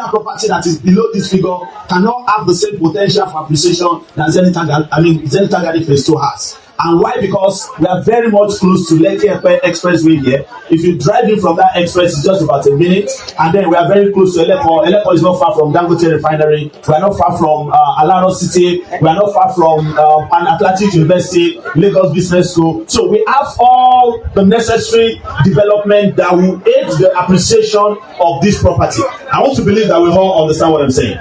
property that is below this figure cannot have the same potential for appreciation that Zenytal Garden Phase 2 has. And why? Because we are very much close to Lekki-Epe Expressway here. If you drive in from that express, it's just about a minute. And then we are very close to Elerangbe. Elerangbe is not far from Dangote Refinery. We are not far from Alaro City. We are not far from Atlantic University, Lagos Business School. So we have all the necessary development that will aid the appreciation of this property. I want to believe that we all understand what I'm saying.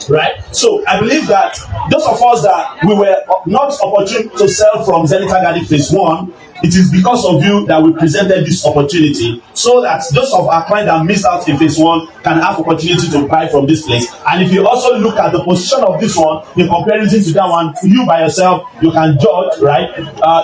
Right? So I believe that those of us that we were not opportune to sell from Zenytal Garden Phase 1, it is because of you that we presented this opportunity, so that those of our clients that missed out in Phase 1 can have opportunity to buy from this place. And if you also look at the position of this one in comparison to that one, you by yourself, you can judge, right?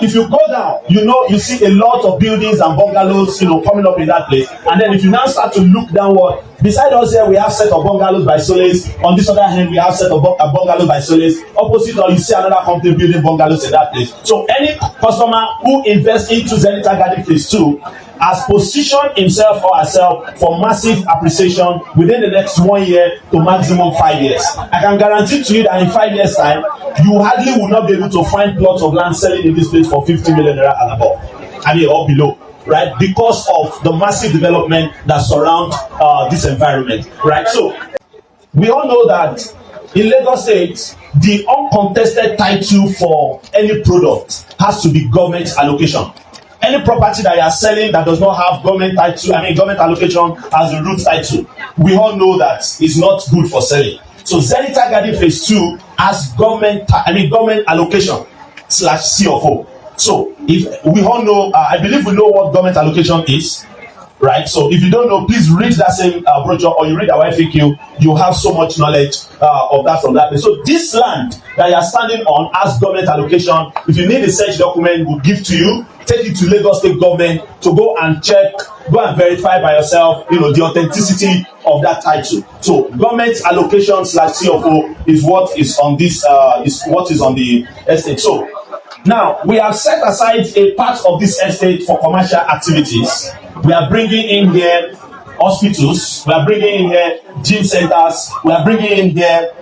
If you go down, you see a lot of buildings and bungalows, coming up in that place. And then if you now start to look downward, beside us here, we have set of bungalows by Solace. On this other hand, we have set of bungalows by Solace. Opposite, or you see another company building bungalows in that place. So any customer who invests into Zenytal Garden Phase 2 has positioned himself or herself for massive appreciation within the next 1 year to maximum 5 years. I can guarantee to you that in 5 years' time, you hardly will not be able to find plots of land selling in this place for 50 million naira and above, or below. Right, because of the massive development that surround this environment, right? So we all know that in Lagos State, the uncontested title for any product has to be government allocation. Any property that you are selling that does not have government title, government allocation as the root title, we all know that it's not good for selling. So Zenytal Garden Phase 2 has government allocation / CFO. So if we all know, I believe we know what government allocation is, right? So if you don't know, please read that same brochure, or you read our FAQ. You have so much knowledge of that from that place. So this land that you are standing on has government allocation. If you need a search document, we'll give to you. Take it to Lagos State government to go and check, go and verify by yourself, the authenticity of that title. So government allocation / CFO is what is on this, is what is on the estate. So now, we have set aside a part of this estate for commercial activities. We are bringing in here hospitals, we are bringing in here gym centers, we are bringing in here,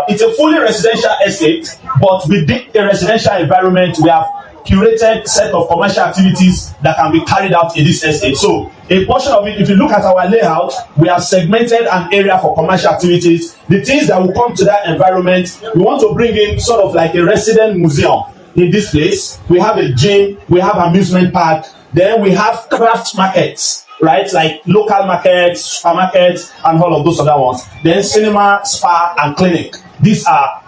it's a fully residential estate, but within a residential environment, we have curated set of commercial activities that can be carried out in this estate. So a portion of it, if you look at our layout, we have segmented an area for commercial activities. The things that will come to that environment, we want to bring in sort of like a resident museum. In this place, we have a gym, we have amusement park, then we have craft markets, right? Like local markets, supermarkets, and all of those other ones. Then cinema, spa, and clinic. These are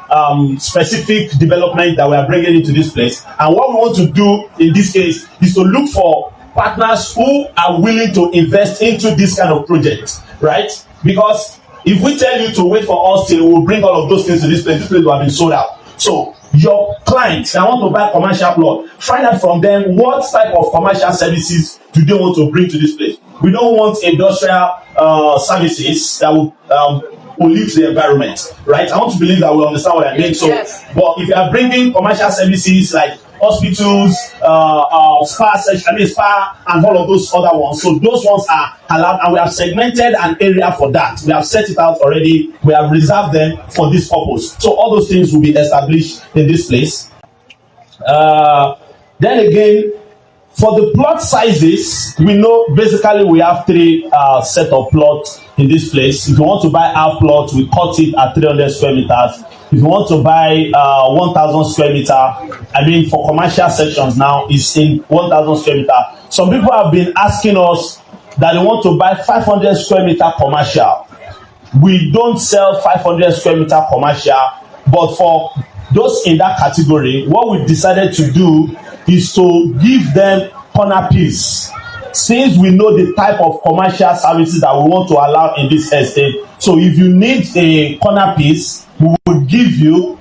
specific development that we are bringing into this place. And what we want to do in this case is to look for partners who are willing to invest into this kind of project, right? Because if we tell you to wait for us till we'll bring all of those things to this place will have been sold out. So your clients that want to buy commercial plot, find out from them what type of commercial services do they want to bring to this place. We don't want industrial services that will pollute the environment, right? I want to believe that we understand what I mean. So, yes. But if you are bringing commercial services like hospitals, spa, and all of those other ones, so those ones are allowed, and we have segmented an area for that. We have set it out already. We have reserved them for this purpose. So all those things will be established in this place. Then again, for the plot sizes, we know basically we have 3 set of plots in this place. If you want to buy half plot, we cut it at 300 square meters. If you want to buy 1,000 square meter, for commercial sections now, it's in 1,000 square meter. Some people have been asking us that they want to buy 500 square meter commercial. We don't sell 500 square meter commercial, but for those in that category, what we decided to do is to give them corner piece, since we know the type of commercial services that we want to allow in this estate. So if you need a corner piece, we will give you,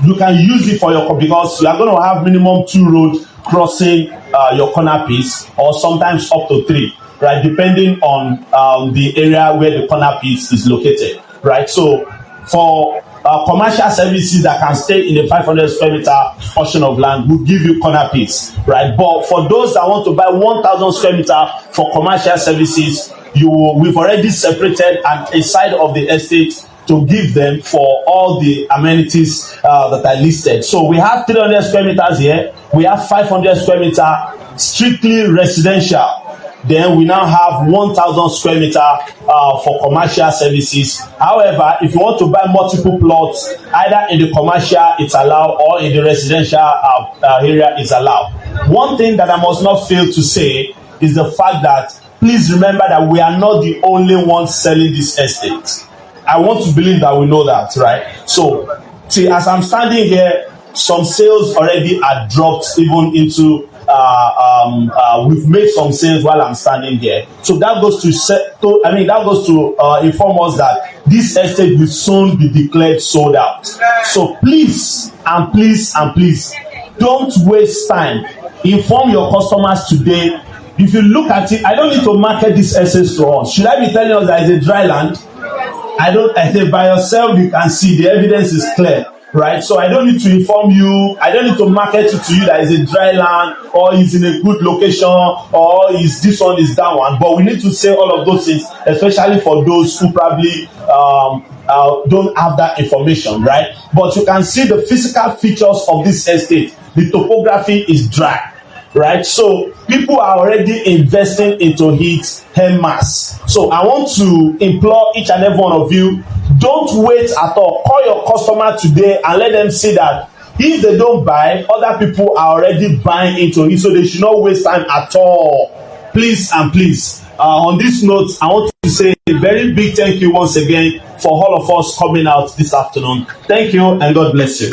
you can use it for your, because you are going to have minimum 2 roads crossing your corner piece, or sometimes up to 3, right, depending on the area where the corner piece is located, right? So for commercial services that can stay in a 500 square meter portion of land, will give you corner piece, right? But for those that want to buy 1,000 square meter for commercial services, we've already separated a side of the estate to give them for all the amenities that are listed. So we have 300 square meters here. We have 500 square meter strictly residential. Then we now have 1,000 square meter for commercial services. However, if you want to buy multiple plots, either in the commercial it's allowed or in the residential area is allowed. One thing that I must not fail to say is the fact that please remember that we are not the only ones selling this estate. I want to believe that we know that, right? So, see, as I'm standing here, some sales already are dropped even into we've made some sales while I'm standing here. So that goes to inform us that this estate will soon be declared sold out. So please and please and please don't waste time. Inform your customers today. If you look at it, I don't need to market this estate to us. Should I be telling us that it's a dry land? I think by yourself you can see the evidence is clear, right? So I don't need to inform you, I don't need to market it to you that is a dry land or is in a good location or is this one is that one. But we need to say all of those things, especially for those who probably don't have that information, right? But you can see the physical features of this estate. The topography is dry, right? So people are already investing into it en masse. So I want to implore each and every one of you, don't wait at all. Call your customer today and let them see that if they don't buy, other people are already buying into it, so they should not waste time at all. Please and please. On this note, I want to say a very big thank you once again for all of us coming out this afternoon. Thank you and God bless you.